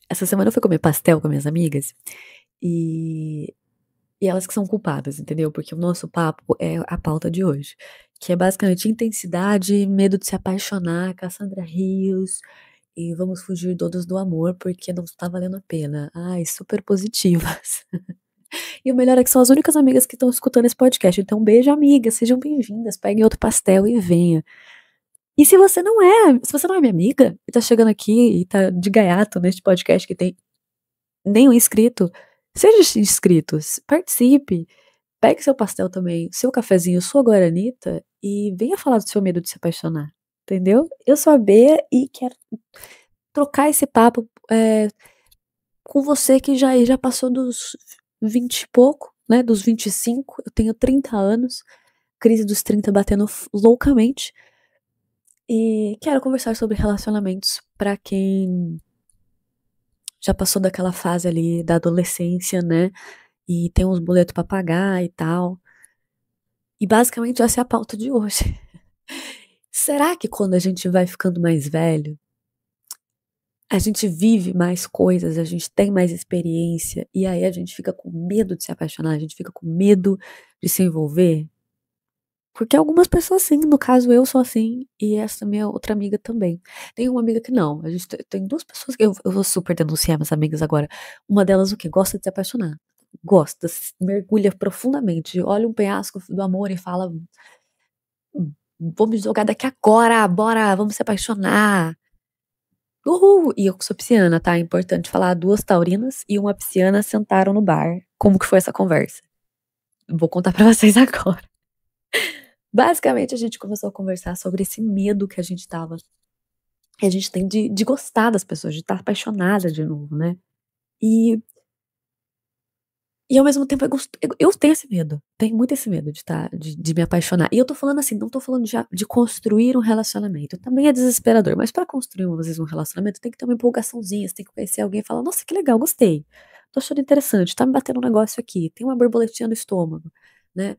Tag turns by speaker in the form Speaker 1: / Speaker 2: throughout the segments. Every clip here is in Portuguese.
Speaker 1: Essa semana eu fui comer pastel com minhas amigas e, e elas que são culpadas, entendeu? Porque o nosso papo é a pauta de hoje, que é basicamente intensidade, medo de se apaixonar, Cassandra Rios, e vamos fugir todos do amor porque não está valendo a pena. Ai, super positivas. E o melhor é que são as únicas amigas que estão escutando esse podcast. Então, beijo, amigas, sejam bem-vindas. Peguem outro pastel e venha. E se você não é minha amiga e tá chegando aqui e tá de gaiato neste podcast que tem nenhum inscrito, seja inscrito, participe, pegue seu pastel também, seu cafezinho, sua guaranita e venha falar do seu medo de se apaixonar, entendeu? Eu sou a Bea e quero trocar esse papo com você que já passou dos 20 e pouco, né, dos 25, eu tenho 30 anos, crise dos 30 batendo loucamente, e quero conversar sobre relacionamentos pra quem já passou daquela fase ali da adolescência, né? E tem uns boletos pra pagar e tal. E basicamente essa é a pauta de hoje. Será que quando a gente vai ficando mais velho, a gente vive mais coisas, a gente tem mais experiência e aí a gente fica com medo de se apaixonar, a gente fica com medo de se envolver? Porque algumas pessoas sim, no caso eu sou assim e essa minha outra amiga também. Tem uma amiga que não, a gente tem duas pessoas que eu vou super denunciar minhas amigas agora. Uma delas o que? Gosta de se apaixonar. Gosta, mergulha profundamente, olha um penhasco do amor e fala: Vou me jogar daqui agora, bora, vamos se apaixonar. Uhul! E eu que sou pisciana, tá? É importante falar, duas taurinas e uma pisciana sentaram no bar. Como que foi essa conversa? Vou contar pra vocês agora. Basicamente, a gente começou a conversar sobre esse medo que a gente tava, que a gente tem de gostar das pessoas, de estar apaixonada de novo, né? E, e ao mesmo tempo eu tenho esse medo, tenho muito esse medo de me apaixonar. E eu tô falando assim, não tô falando de construir um relacionamento. Também é desesperador, mas pra construir às vezes um relacionamento tem que ter uma empolgaçãozinha, você tem que conhecer alguém e falar, nossa, que legal, gostei. Tô achando interessante, tá me batendo um negócio aqui, tem uma borboletinha no estômago, né?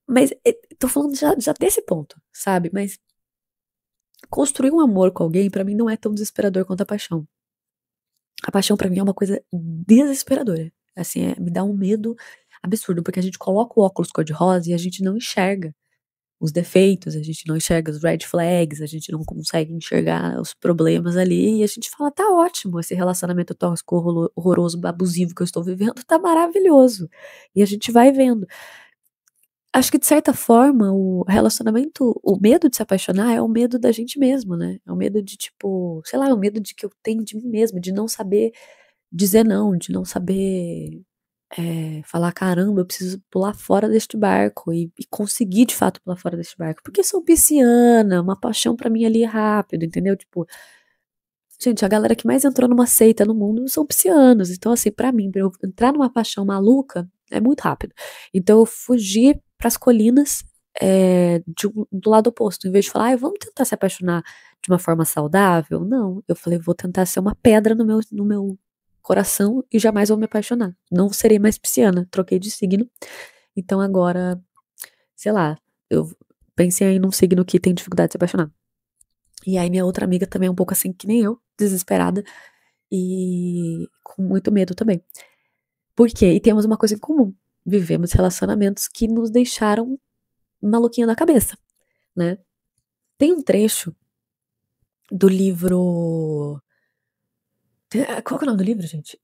Speaker 1: Mas tô falando já desse ponto, sabe? Mas construir um amor com alguém, pra mim, não é tão desesperador quanto a paixão. A paixão, pra mim, é uma coisa desesperadora. Assim, me dá um medo absurdo, porque a gente coloca o óculos cor-de-rosa e a gente não enxerga os defeitos, a gente não enxerga os red flags, a gente não consegue enxergar os problemas ali, e a gente fala, tá ótimo, esse relacionamento tóxico, horroroso, abusivo que eu estou vivendo, tá maravilhoso. E a gente vai vendo. Acho que de certa forma o relacionamento, o medo de se apaixonar é o medo da gente mesmo, né? É o medo de tipo, sei lá, é o medo de que eu tenho de mim mesma, de não saber dizer não, de não saber falar caramba, eu preciso pular fora deste barco e conseguir de fato pular fora deste barco. Porque sou pisciana, uma paixão pra mim ali é rápido, entendeu? Tipo, gente, a galera que mais entrou numa seita no mundo são piscianos. Então, assim, pra mim, pra eu entrar numa paixão maluca, é muito rápido. Então, eu fugi pras colinas do lado oposto. Em vez de falar, vamos tentar se apaixonar de uma forma saudável. Não, eu falei, vou tentar ser uma pedra no meu coração e jamais vou me apaixonar. Não serei mais pisciana. Troquei de signo. Então, agora, sei lá, eu pensei aí num signo que tem dificuldade de se apaixonar. E aí minha outra amiga também é um pouco assim que nem eu, desesperada e com muito medo também. Por quê? E temos uma coisa em comum. Vivemos relacionamentos que nos deixaram maluquinha da cabeça, né? Tem um trecho do livro. Qual que é o nome do livro, gente?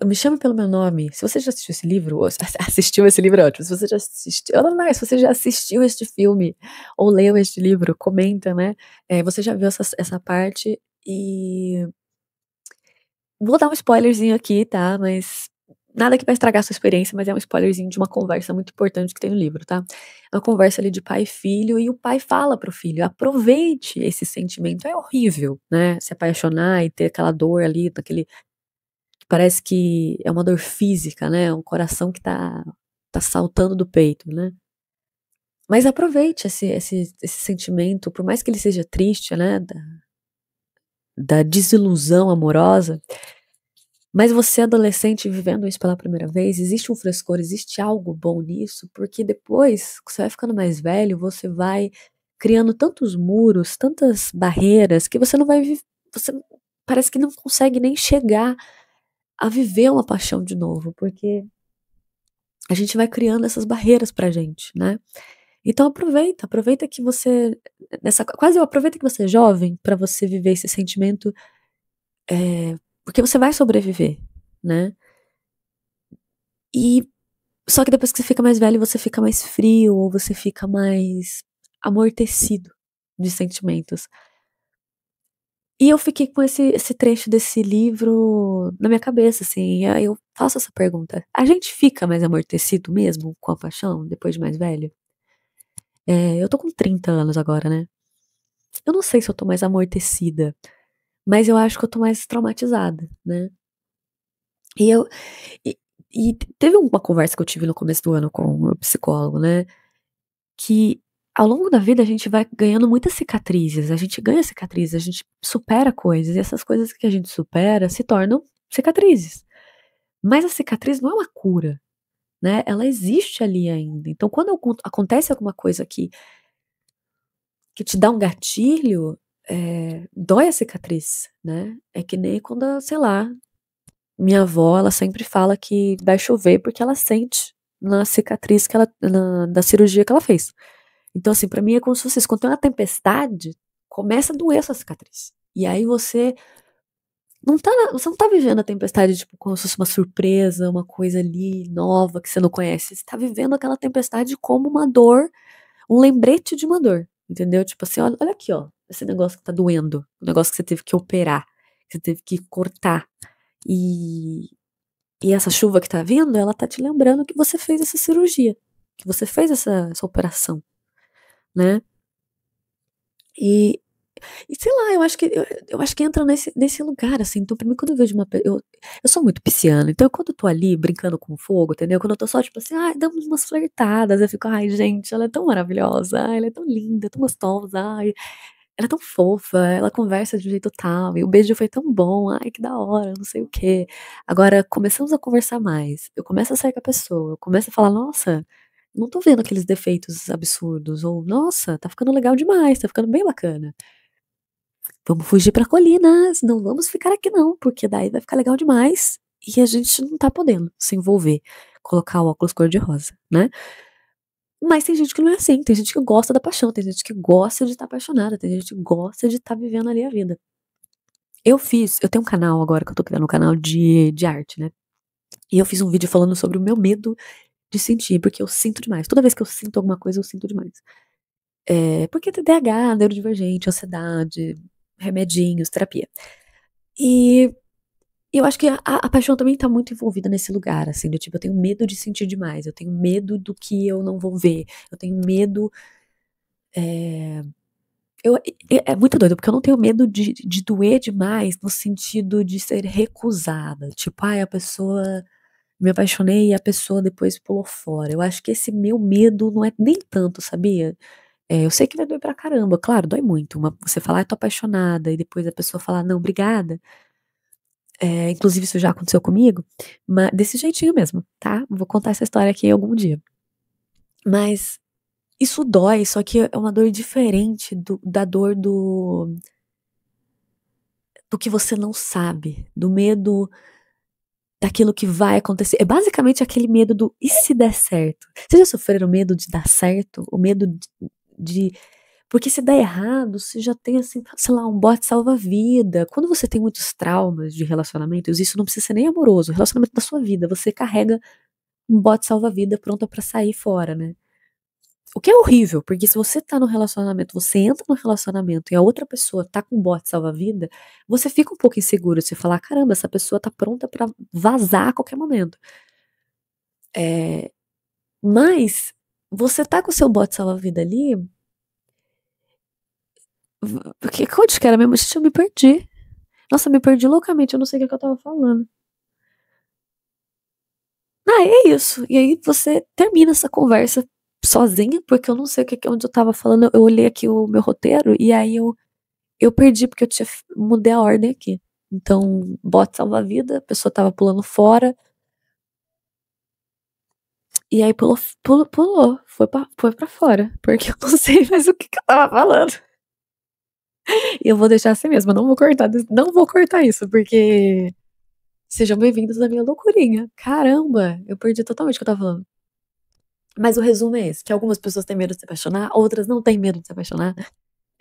Speaker 1: Me chame pelo meu nome. Se você já assistiu esse livro, ou assistiu esse livro, é ótimo. Se você já assistiu, não, não, se você já assistiu este filme ou leu este livro, comenta, né? Você já viu essa parte e vou dar um spoilerzinho aqui, tá? Mas nada que vai estragar a sua experiência, mas é um spoilerzinho de uma conversa muito importante que tem no livro, tá? É uma conversa ali de pai e filho, e o pai fala pro filho: aproveite esse sentimento. É horrível, né? Se apaixonar e ter aquela dor ali, daquele. Parece que é uma dor física, né? Um coração que tá saltando do peito, né? Mas aproveite esse sentimento, por mais que ele seja triste, né? Da desilusão amorosa. Mas você, adolescente, vivendo isso pela primeira vez, existe um frescor, existe algo bom nisso, porque depois, que você vai ficando mais velho, você vai criando tantos muros, tantas barreiras, que você não vai viver. parece que não consegue nem chegar a viver uma paixão de novo, porque a gente vai criando essas barreiras pra gente, né. Então aproveita que você aproveita que você é jovem pra você viver esse sentimento, porque você vai sobreviver, né. E só que depois que você fica mais velho, você fica mais frio ou você fica mais amortecido de sentimentos. E eu fiquei com esse trecho desse livro na minha cabeça, assim, e aí eu faço essa pergunta: a gente fica mais amortecido mesmo com a paixão depois de mais velho? Eu tô com 30 anos agora, né. Eu não sei se eu tô mais amortecida, mas eu acho que eu tô mais traumatizada, né. E eu e e teve uma conversa que eu tive no começo do ano com o meu psicólogo, né, que ao longo da vida a gente vai ganhando muitas cicatrizes, a gente ganha cicatrizes, a gente supera coisas, e essas coisas que a gente supera se tornam cicatrizes. Mas a cicatriz não é uma cura, né, ela existe ali ainda. Então quando acontece alguma coisa que te dá um gatilho, dói a cicatriz, né. É que nem quando, sei lá, minha avó, ela sempre fala que vai chover, porque ela sente na cicatriz que ela da cirurgia que ela fez. Então, assim, pra mim é como se fosse isso, quando tem uma tempestade, começa a doer essa cicatriz. E aí você não tá vivendo a tempestade, tipo, como se fosse uma surpresa, uma coisa ali nova que você não conhece. Você tá vivendo aquela tempestade como uma dor, um lembrete de uma dor, entendeu? Tipo assim: "Olha aqui, ó, esse negócio que tá doendo, o negócio que você teve que operar, que você teve que cortar". E e essa chuva que tá vindo, ela tá te lembrando que você fez essa cirurgia, que você fez essa operação, né. E sei lá, eu acho que entra nesse lugar, assim, então pra mim quando eu vejo uma pe eu sou muito pisciana, então quando eu tô ali brincando com fogo, entendeu, quando eu tô só tipo assim: "Ai, damos umas flertadas", eu fico: "Ai gente, ela é tão maravilhosa, ai ela é tão linda, tão gostosa, ai, ela é tão fofa, ela conversa de um jeito tal, e o beijo foi tão bom, ai que da hora, não sei o quê". Agora começamos a conversar mais, eu começo a sair com a pessoa, eu começo a falar: "Nossa, não tô vendo aqueles defeitos absurdos", ou "Nossa, tá ficando legal demais, tá ficando bem bacana". Vamos fugir pra colinas, não vamos ficar aqui não, porque daí vai ficar legal demais, e a gente não tá podendo se envolver, colocar o óculos cor-de-rosa, né. Mas tem gente que não é assim, tem gente que gosta da paixão, tem gente que gosta de estar apaixonada, tem gente que gosta de estar vivendo ali a vida. Eu tenho um canal agora que eu tô criando um canal de arte, né, e eu fiz um vídeo falando sobre o meu medo de sentir, porque eu sinto demais, toda vez que eu sinto alguma coisa eu sinto demais. Porque TDAH, neurodivergente, ansiedade, remedinhos, terapia. E eu acho que a paixão também tá muito envolvida nesse lugar, assim, do tipo, eu tenho medo de sentir demais, eu tenho medo do que eu não vou ver, eu tenho medo, eh, é muito doido, porque eu não tenho medo de doer demais no sentido de ser recusada, tipo: "Ai, a pessoa me apaixonei e a pessoa depois pulou fora". Eu acho que esse meu medo não é nem tanto, sabia? Eu sei que vai doer pra caramba, claro, dói muito, você falar: "Ai, tô apaixonada", e depois a pessoa falar: "Não, obrigada". Inclusive isso já aconteceu comigo, desse jeitinho mesmo, tá, vou contar essa história aqui algum dia. Mas isso dói, só que é uma dor diferente da dor do que você não sabe, do medo daquilo que vai acontecer. É basicamente aquele medo do "e se der certo?". Vocês já sofreram medo de dar certo? O medo de porque se der errado, você já tem, assim, sei lá, um bote salva-vida. Quando você tem muitos traumas de relacionamentos, isso não precisa ser nem amoroso, relacionamento da sua vida, você carrega um bote salva-vida pronta pra sair fora, né. O que é horrível, porque se você tá no relacionamento, você entra no relacionamento e a outra pessoa tá com um bote salva-vida, você fica um pouco inseguro, você fala: "Caramba, essa pessoa tá pronta pra vazar a qualquer momento". Eh, mas você tá com o seu bote salva-vida ali, porque onde que era mesmo? Gente, eu me perdi. Nossa, me perdi loucamente, eu não sei o que que eu estava falando. Ah, é isso. E aí você termina essa conversa sozinha, porque eu não sei o que que onde eu estava falando, eu olhei aqui o meu roteiro e aí eu perdi, porque eu tinha mudei a ordem aqui. Então, bote salva-vida, a pessoa estava pulando fora, e aí pulou, foi pra fora, porque eu não sei mais o que que eu estava falando. E eu vou deixar assim mesmo, eu não vou cortar isso, porque sejam bem-vindos à minha loucurinha. Caramba, eu perdi totalmente o que eu estava falando. Mas o resumo é esse, que algumas pessoas têm medo de se apaixonar, outras não têm medo de se apaixonar.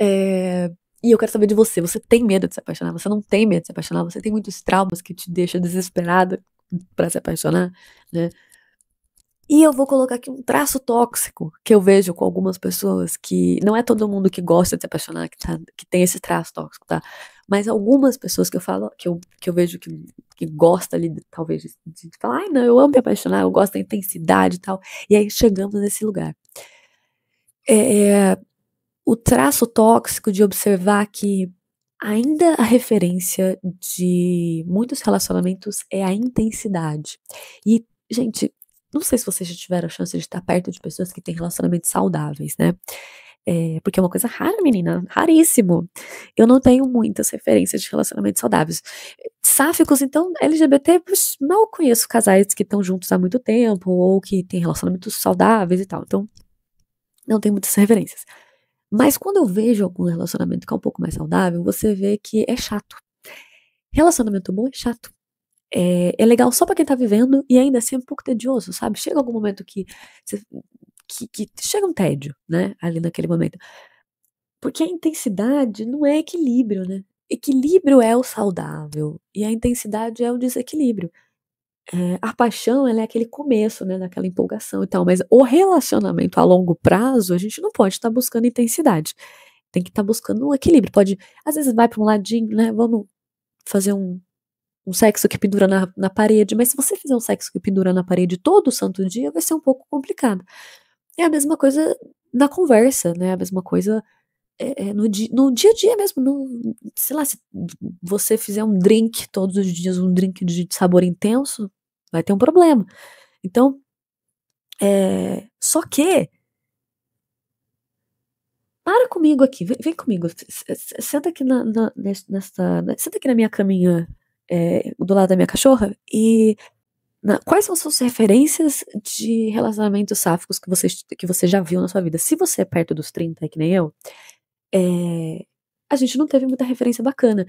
Speaker 1: Eh, e eu quero saber de você, você tem medo de se apaixonar? Você não tem medo de se apaixonar? Você tem muitos traumas que te deixam desesperada pra se apaixonar, né? E eu vou colocar aqui um traço tóxico que eu vejo com algumas pessoas, que não é todo mundo que gosta de se apaixonar que tem esse traço tóxico, tá? Mas algumas pessoas que eu falo, que eu vejo que gosta ali, talvez, de falar, ai, não, eu amo me apaixonar, eu gosto da intensidade e tal. E aí chegamos nesse lugar. É, o traço tóxico de observar que ainda a referência de muitos relacionamentos é a intensidade. E, gente, não sei se vocês já tiveram a chance de estar perto de pessoas que têm relacionamentos saudáveis, né? Porque é uma coisa rara, menina, raríssimo. Eu não tenho muitas referências de relacionamentos saudáveis. Sáficos, então, LGBT, puxa, mal conheço casais que estão juntos há muito tempo ou que têm relacionamentos saudáveis e tal. Então, não tenho muitas referências. Mas quando eu vejo algum relacionamento que é um pouco mais saudável, você vê que é chato. Relacionamento bom é chato. É legal só pra quem tá vivendo e ainda assim é um pouco tedioso, sabe? Chega algum momento você- que chega um tédio, né? Ali naquele momento. Porque a intensidade não é equilíbrio, né? Equilíbrio é o saudável e a intensidade é o desequilíbrio. A paixão, ela é aquele começo, né? Daquela empolgação e tal, mas o relacionamento a longo prazo, a gente não pode estar buscando intensidade. Tem que estar buscando um equilíbrio. Pode, às vezes vai para um ladinho, né? Vamos fazer um sexo que pendura na parede, mas se você fizer um sexo que pendura na parede todo santo dia, vai ser um pouco complicado. É a mesma coisa na conversa, né? A mesma coisa no dia a dia mesmo. Sei lá, se você fizer um drink todos os dias, um drink de sabor intenso, vai ter um problema. Então, só que para comigo aqui, vem comigo, senta aqui senta aqui na minha caminha, do lado da minha cachorra e quais são as suas referências de relacionamentos sáficos que você já viu na sua vida? Se você é perto dos 30, que nem eu, eh, a gente não teve muita referência bacana.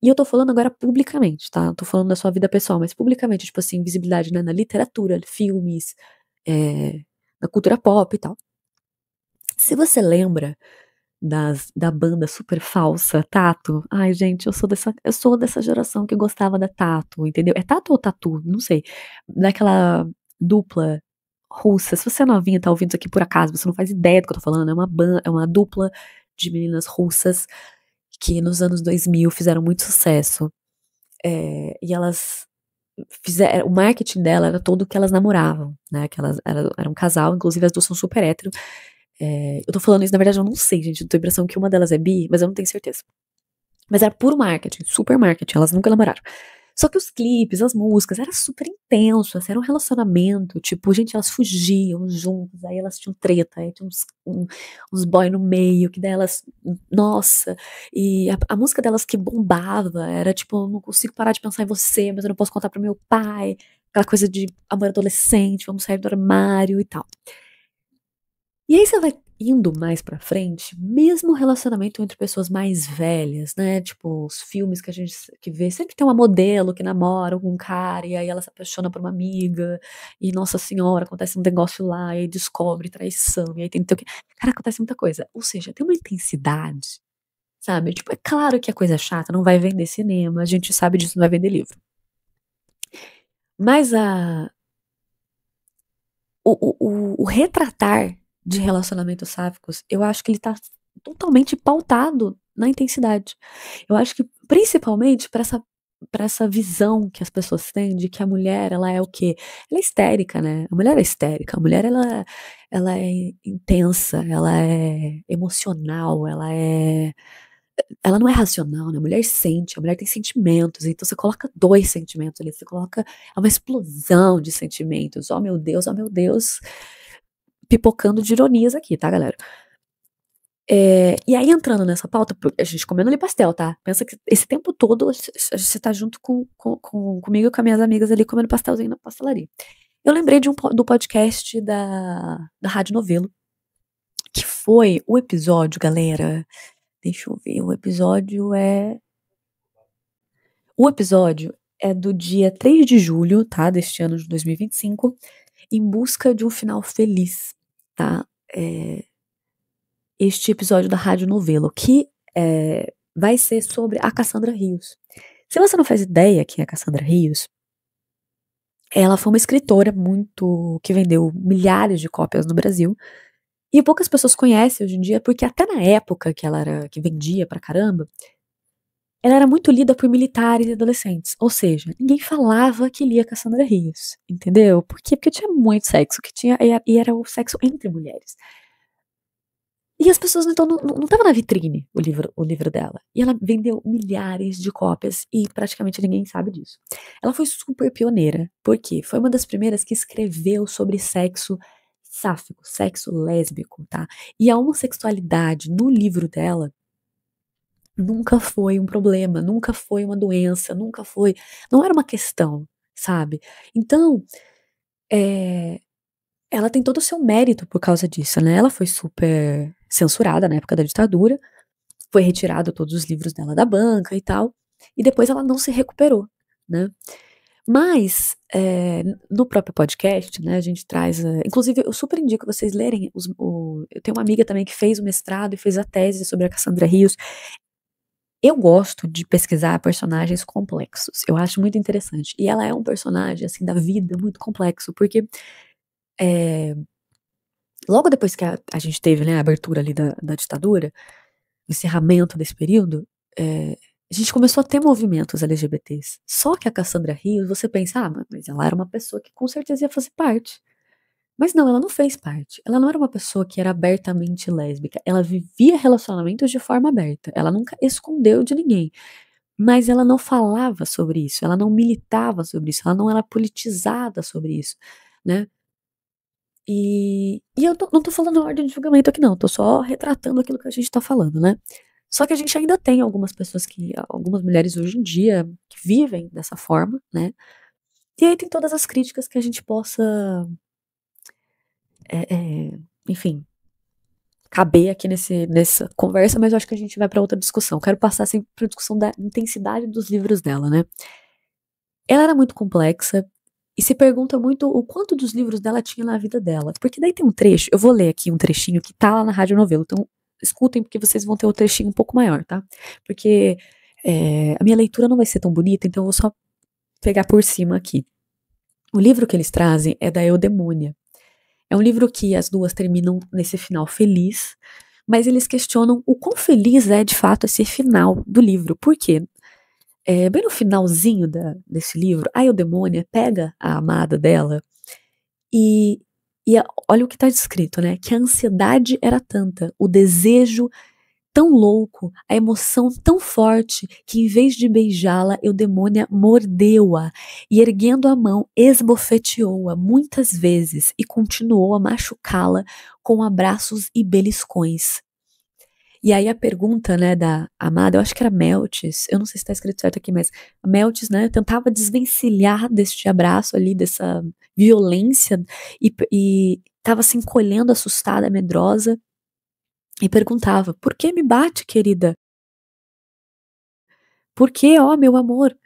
Speaker 1: E eu tô falando agora publicamente, tá? Não tô falando da sua vida pessoal, mas publicamente, tipo assim, visibilidade, né, na literatura, filmes, eh, na cultura pop e tal. Se você lembra da banda super falsa, Tato. Ai, gente, eu sou dessa geração que gostava da Tato, entendeu? É Tato ou Tatu? Não sei. Daquela dupla russa. Se você é novinha, tá ouvindo isso aqui por acaso, você não faz ideia do que eu tô falando, é uma dupla de meninas russas que nos anos 2000 fizeram muito sucesso. E elas fizeram, o marketing dela era todo que elas namoravam, né? Que elas eram um casal, inclusive as duas são super hétero. Eu tô falando isso, na verdade eu não sei, gente, eu tenho a impressão que uma delas é bi, mas eu não tenho certeza. Mas era puro marketing, super marketing, elas nunca namoraram. Só que os clipes, as músicas, era super intenso, assim, era um relacionamento, tipo, gente, elas fugiam juntas, aí elas tinham treta, aí tinha uns boy no meio, que daí elas, nossa, e a música delas que bombava, era tipo, eu não consigo parar de pensar em você, mas eu não posso contar pro meu pai, aquela coisa de amor adolescente, vamos sair do armário e tal. E aí você vai indo mais pra frente, mesmo o relacionamento entre pessoas mais velhas, né, tipo os filmes que a gente que vê, sempre tem uma modelo que namora com um cara, e aí ela se apaixona por uma amiga, e nossa senhora, acontece um negócio lá, e aí descobre traição, e aí tem não sei o quê. Cara, acontece muita coisa. Ou seja, tem uma intensidade, sabe, tipo, é claro que a coisa é chata, não vai vender cinema, a gente sabe disso, não vai vender livro. Mas o retratar de relacionamentos sáficos, eu acho que ele tá totalmente pautado na intensidade. Eu acho que principalmente para essa visão que as pessoas têm de que a mulher, ela é o quê? Ela é histérica, né? A mulher é histérica, a mulher ela é intensa, ela é emocional, ela não é racional, né? A mulher sente, a mulher tem sentimentos, então você coloca 2 sentimentos ali, você coloca é uma explosão de sentimentos. Oh meu Deus, pipocando de ironias aqui, tá, galera? E aí entrando nessa pauta, a gente comendo ali pastel, tá? Pensa que esse tempo todo você tá junto comigo e com as minhas amigas ali comendo pastelzinho na pastelaria. Eu lembrei do podcast da Rádio Novelo, que foi o episódio, galera, deixa eu ver, o episódio é do dia 3 de julho, tá, deste ano de 2025, Em Busca de um Final Feliz, tá. Este episódio da Rádio Novelo, que, vai ser sobre a Cassandra Rios. Se você não faz ideia quem é a Cassandra Rios, ela foi uma escritora muito que vendeu milhares de cópias no Brasil, e poucas pessoas conhecem hoje em dia, porque até na época que vendia pra caramba, ela era muito lida por militares e adolescentes, ou seja, ninguém falava que lia Cassandra Rios, entendeu? Por quê? Porque tinha muito sexo, que tinha e era o sexo entre mulheres. E as pessoas então não estava na vitrine o livro dela. E ela vendeu milhares de cópias e praticamente ninguém sabe disso. Ela foi super pioneira, porque foi uma das primeiras que escreveu sobre sexo sáfico, sexo lésbico, tá? E a homossexualidade no livro dela nunca foi um problema, nunca foi uma doença, nunca foi, não era uma questão, sabe? Então, eh, ela tem todo o seu mérito por causa disso, né? Ela foi super censurada na época da ditadura, foi retirado todos os livros dela da banca e tal, e depois ela não se recuperou, né. Mas, no próprio podcast, né, a gente traz, inclusive eu super indico vocês lerem eu tenho uma amiga também que fez o mestrado e fez a tese sobre a Cassandra Rios. Eu gosto de pesquisar personagens complexos, eu acho muito interessante, e ela é um personagem, assim, da vida muito complexo, porque, eh, logo depois que a gente teve, né, a abertura ali da ditadura, o encerramento desse período, a gente começou a ter movimentos LGBTs. Só que a Cassandra Rios, você pensa: "Ah, mas ela era uma pessoa que com certeza ia fazer parte". Mas não, ela não fez parte. Ela não era uma pessoa que era abertamente lésbica, ela vivia relacionamentos de forma aberta, ela nunca escondeu de ninguém, mas ela não falava sobre isso, ela não militava sobre isso, ela não era politizada sobre isso, né. E eu não tô falando ordem de julgamento aqui não, tô só retratando aquilo que a gente tá falando, né. Só que a gente ainda tem algumas mulheres hoje em dia que vivem dessa forma, né, e aí tem todas as críticas que a gente possa, enfim, caber aqui nessa conversa, mas eu acho que a gente vai pra outra discussão. Quero passar, assim, pra discussão da intensidade dos livros dela, né. Ela era muito complexa e se pergunta muito o quanto dos livros dela tinha na vida dela, porque daí tem um trecho, eu vou ler aqui um trechinho que tá lá na Rádio Novelo, então escutem porque vocês vão ter o trechinho um pouco maior, tá. Porque, a minha leitura não vai ser tão bonita, então eu vou só pegar por cima aqui. O livro que eles trazem é da Eudemônia. É um livro que as 2 terminam nesse final feliz, mas eles questionam o quão feliz é de fato esse final do livro. Por quê? Bem no finalzinho desse livro, a Eudemônia pega a amada dela e olha o que está descrito, né, que a ansiedade era tanta, o desejo tão louco, a emoção tão forte, que em vez de beijá-la, Eudemônia mordeu-a e, erguendo a mão, esbofeteou-a muitas vezes e continuou a machucá-la com abraços e beliscões. E aí a pergunta, né, da amada, eu acho que era Meltis, eu não sei se tá escrito certo aqui, mas a Meltis, né, tentava desvencilhar deste abraço ali, dessa violência, e estava se encolhendo assustada, medrosa, e perguntava: "Por que me bate, querida? Por que, ó meu amor?"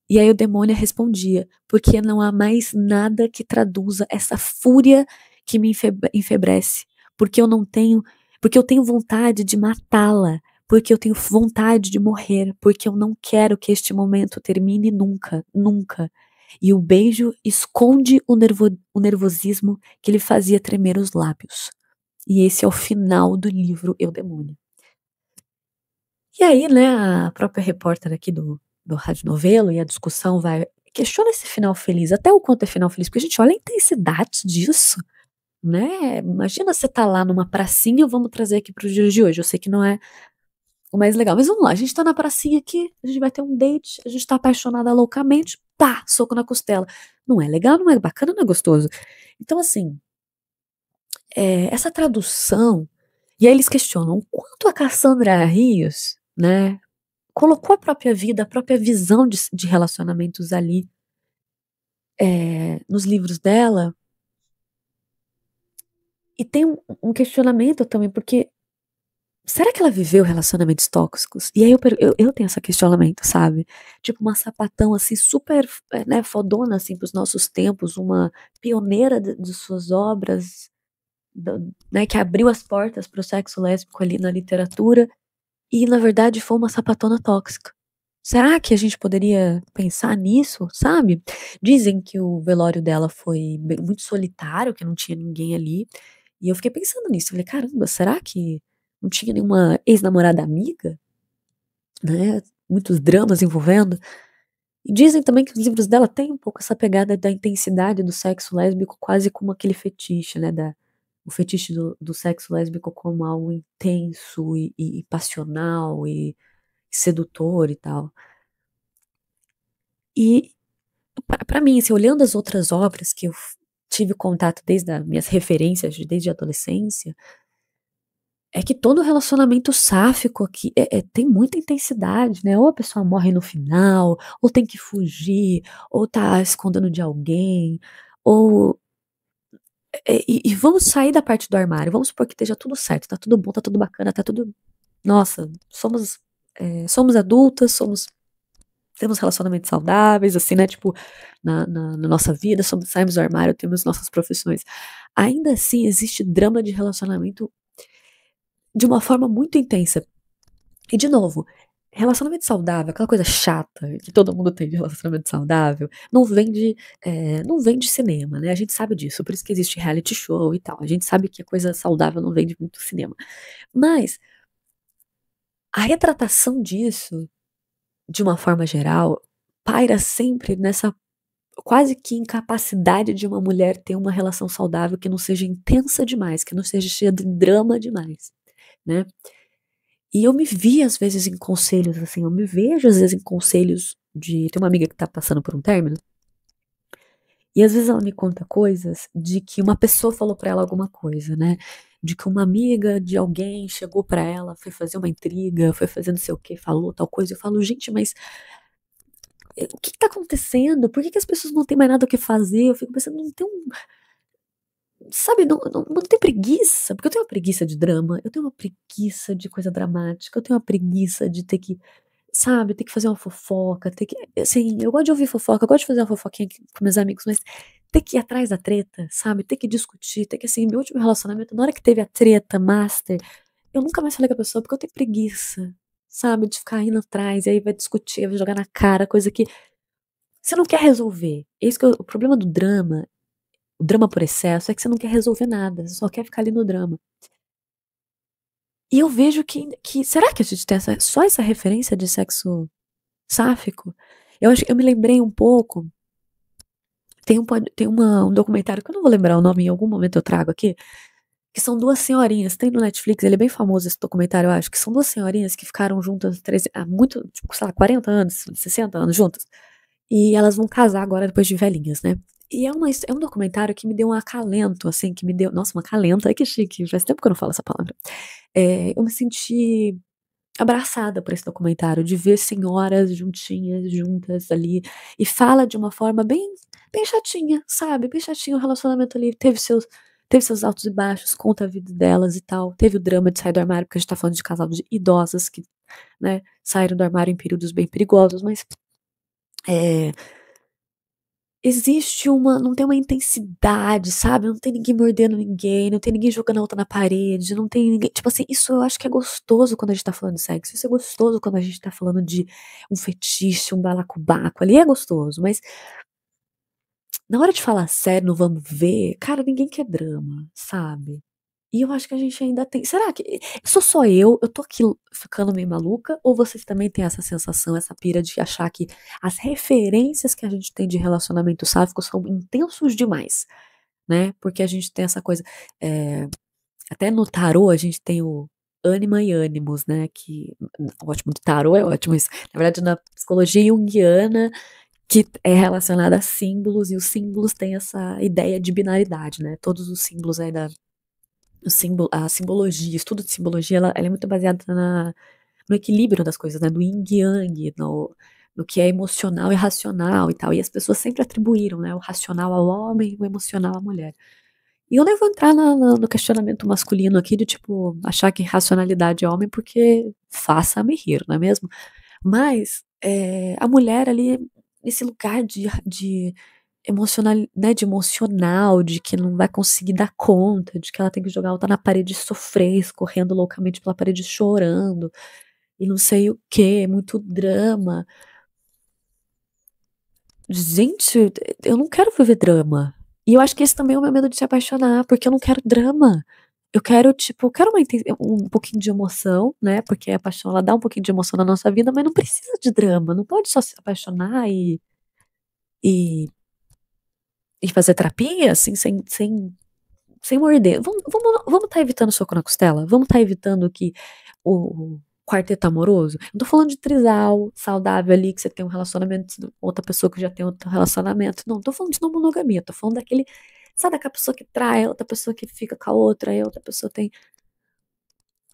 Speaker 1: E aí o demônio respondia: "Porque não há mais nada que traduza essa fúria que me enfebrece, porque eu não tenho porque eu tenho vontade de matá-la, porque eu tenho vontade de morrer, porque eu não quero que este momento termine nunca, nunca." E o beijo esconde o nervosismo que lhe fazia tremer os lábios. E esse é o final do livro Eudemônia. E aí, né, a própria repórter aqui do Rádio Novelo e a discussão vai questiona esse final feliz, até o quanto é final feliz, porque, gente, olha a intensidade disso, né. Imagina você tá lá numa pracinha, vamos trazer aqui para os dias de hoje, eu sei que não é o mais legal, mas vamos lá, a gente tá na pracinha aqui, a gente vai ter um date, a gente tá apaixonada loucamente, pá, soco na costela. Não é legal, não é bacana, não é gostoso. Então, assim, essa tradução e aí eles questionam o quanto a Cassandra Rios, né, colocou a própria vida, a própria visão de relacionamentos ali, nos livros dela, e tem um questionamento também, porque será que ela viveu relacionamentos tóxicos? E aí eu tenho esse questionamento, sabe? Tipo, uma sapatão assim, super, né, fodona assim pros nossos tempos, uma pioneira de suas obras, da- né, que abriu as portas pro sexo lésbico ali na literatura, e na verdade foi uma sapatona tóxica. Será que a gente poderia pensar nisso, sabe? Dizem que o velório dela foi muito solitário, que não tinha ninguém ali. E eu fiquei pensando nisso. Falei, caramba, será que não tinha nenhuma ex-namorada amiga, né? Muitos dramas envolvendo. E dizem também que os livros dela têm um pouco essa pegada da intensidade do sexo lésbico, quase como aquele fetiche, né? O fetiche do sexo lésbico como algo intenso e passional e sedutor e tal. E pra mim, assim, olhando as outras obras que eu tive contato desde as minhas referências, desde a adolescência, é que todo relacionamento sáfico aqui tem muita intensidade, né? Ou a pessoa morre no final, ou tem que fugir, ou tá escondendo de alguém, ou. E vamos sair da parte do armário, vamos supor que esteja tudo certo, tá tudo bom, tá tudo bacana, tá tudo. Nossa, somos adultas, temos relacionamentos saudáveis, assim, né? Tipo, na nossa vida, saímos do armário, temos nossas profissões. Ainda assim, existe drama de relacionamento de uma forma muito intensa. E, de novo, relacionamento saudável, aquela coisa chata que todo mundo tem de relacionamento saudável, não vem de cinema, né? A gente sabe disso, por isso que existe reality show e tal. A gente sabe que a coisa saudável não vem de muito cinema. Mas a retratação disso, de uma forma geral, paira sempre nessa quase que incapacidade de uma mulher ter uma relação saudável que não seja intensa demais, que não seja cheia de drama demais, né? E eu me vi às vezes em conselhos, assim, eu me vejo às vezes em conselhos de. Tem uma amiga que tá passando por um término, e às vezes ela me conta coisas de que uma pessoa falou pra ela alguma coisa, né? De que uma amiga de alguém chegou pra ela, foi fazer uma intriga, foi fazer não sei o que, falou tal coisa. Eu falo, gente, mas o que que tá acontecendo? Por que que as pessoas não têm mais nada o que fazer? Eu fico pensando, não tem um. Sabe, não tem preguiça, porque eu tenho uma preguiça de drama, eu tenho uma preguiça de coisa dramática, eu tenho uma preguiça de ter que, sabe, ter que fazer uma fofoca, ter que, assim, eu gosto de ouvir fofoca, eu gosto de fazer uma fofoquinha aqui com meus amigos, mas ter que ir atrás da treta, sabe, ter que discutir, ter que, assim, meu último relacionamento, na hora que teve a treta master, eu nunca mais falei com a pessoa, porque eu tenho preguiça, sabe, de ficar indo atrás, e aí vai discutir, vai jogar na cara, coisa que você não quer resolver. Esse que é o problema do drama, o drama por excesso é que você não quer resolver nada, você só quer ficar ali no drama. E eu vejo que será que a gente tem só essa referência de sexo sáfico? Eu me lembrei um pouco, tem um documentário que eu não vou lembrar o nome, em algum momento eu trago aqui, que são duas senhorinhas, tem no Netflix, ele é bem famoso esse documentário, eu acho, que são duas senhorinhas que ficaram juntas há muito, tipo, sei lá, 40 anos, 60 anos juntas. E elas vão casar agora depois de velhinhas, né? E é um documentário que me deu um acalento, assim, que me deu. Nossa, um acalento, ai que chique, faz tempo que eu não falo essa palavra. Eu me senti abraçada por esse documentário, de ver senhoras juntinhas, juntas ali, e fala de uma forma bem chatinha, sabe? Bem chatinha o relacionamento ali. Teve seus altos e baixos, conta a vida delas e tal. Teve o drama de sair do armário, porque a gente tá falando de casal de idosas que, né, saíram do armário em períodos bem perigosos, mas. É, existe não tem uma intensidade, sabe, não tem ninguém mordendo ninguém, não tem ninguém jogando a outra na parede, não tem ninguém tipo assim, isso eu acho que é gostoso quando a gente tá falando de sexo, isso é gostoso quando a gente tá falando de um fetiche, um balacobaco, ali é gostoso, mas na hora de falar sério no vamos ver, cara, ninguém quer drama, sabe. E eu acho que a gente ainda tem será que sou só eu tô aqui ficando meio maluca, ou vocês também têm essa sensação, essa pira de achar que as referências que a gente tem de relacionamento sáfico são intensos demais, né, porque a gente tem essa coisa, eh, até no tarô a gente tem o ânima e ânimos, né, que ótimo, do tarô é ótimo isso, na verdade na psicologia junguiana, que é relacionada a símbolos, e os símbolos têm essa ideia de binaridade, né, todos os símbolos aí a simbologia, o estudo de simbologia, ela é muito baseada no equilíbrio das coisas, né, do yin e yang, no que é emocional e racional e tal, e as pessoas sempre atribuíram, né, o racional ao homem e o emocional à mulher. E eu nem vou entrar no questionamento masculino aqui de, tipo, achar que racionalidade é homem, porque faça-me rir, não é mesmo? Mas, a mulher ali, nesse lugar de emocional, né, de emocional, de que não vai conseguir dar conta, de que ela tem que jogar ela na parede e sofrer, escorrendo loucamente pela parede chorando, e não sei o quê, muito drama. Gente, eu não quero viver drama. E eu acho que esse também é o meu medo de se apaixonar, porque eu não quero drama. Eu quero, tipo, eu quero um pouquinho de emoção, né? Porque a paixão, ela dá um pouquinho de emoção na nossa vida, mas não precisa de drama. Não pode só se apaixonar e, e fazer terapia, assim, sem morder. Vamos tá evitando soco na costela? Vamos tá evitando que o quarteto amoroso? Não tô falando de trisal saudável ali, que você tem um relacionamento com outra pessoa que já tem outro relacionamento. Não, tô falando de não monogamia. Tô falando daquele. Sabe daquela pessoa que trai, outra pessoa que fica com a outra, aí outra pessoa tem.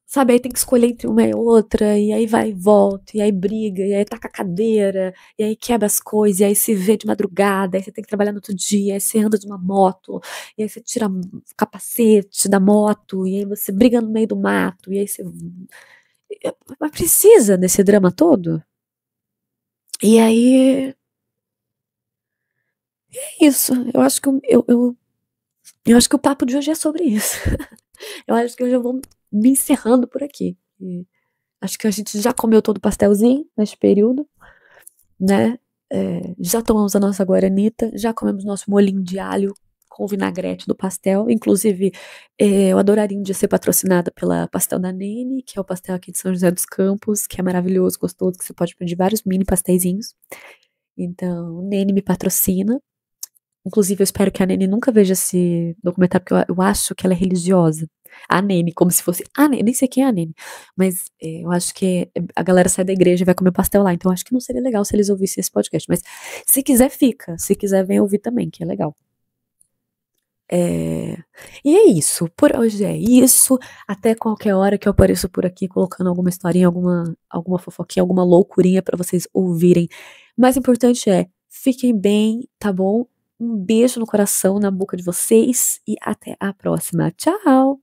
Speaker 1: Sabe, aí tem que escolher entre uma e outra, e aí vai e volta, e aí briga, e aí taca a cadeira, e aí quebra as coisas, e aí se vê de madrugada, aí você tem que trabalhar no outro dia, aí você anda de uma moto, e aí você tira o capacete da moto, e aí você briga no meio do mato, e aí você. Mas precisa desse drama todo? E aí. É isso. Eu acho que o papo de hoje é sobre isso. Eu acho que hoje eu vou me encerrando por aqui. E acho que a gente já comeu todo o pastelzinho neste período, né? Já tomamos a nossa guaranita, já comemos nosso molinho de alho com vinagrete do pastel. Inclusive, eu adoraria um dia ser patrocinada pela Pastel da Nene, que é o pastel aqui de São José dos Campos, que é maravilhoso, gostoso, que você pode pedir vários mini pastéisinhos. Então, Nene me patrocina. Inclusive, eu espero que a Nene nunca veja esse documentário, porque eu acho que ela é religiosa. A Nene, como se fosse. A Nene, nem sei quem é a Nene. Mas eu acho que a galera sai da igreja e vai comer pastel lá. Então, eu acho que não seria legal se eles ouvissem esse podcast. Mas se quiser, fica. Se quiser, vem ouvir também, que é legal. É, e é isso. Por hoje é isso. Até qualquer hora que eu apareço por aqui colocando alguma historinha, alguma fofoquinha, alguma loucurinha pra vocês ouvirem. O mais importante é, fiquem bem, tá bom? Um beijo no coração, na boca de vocês e até a próxima. Tchau!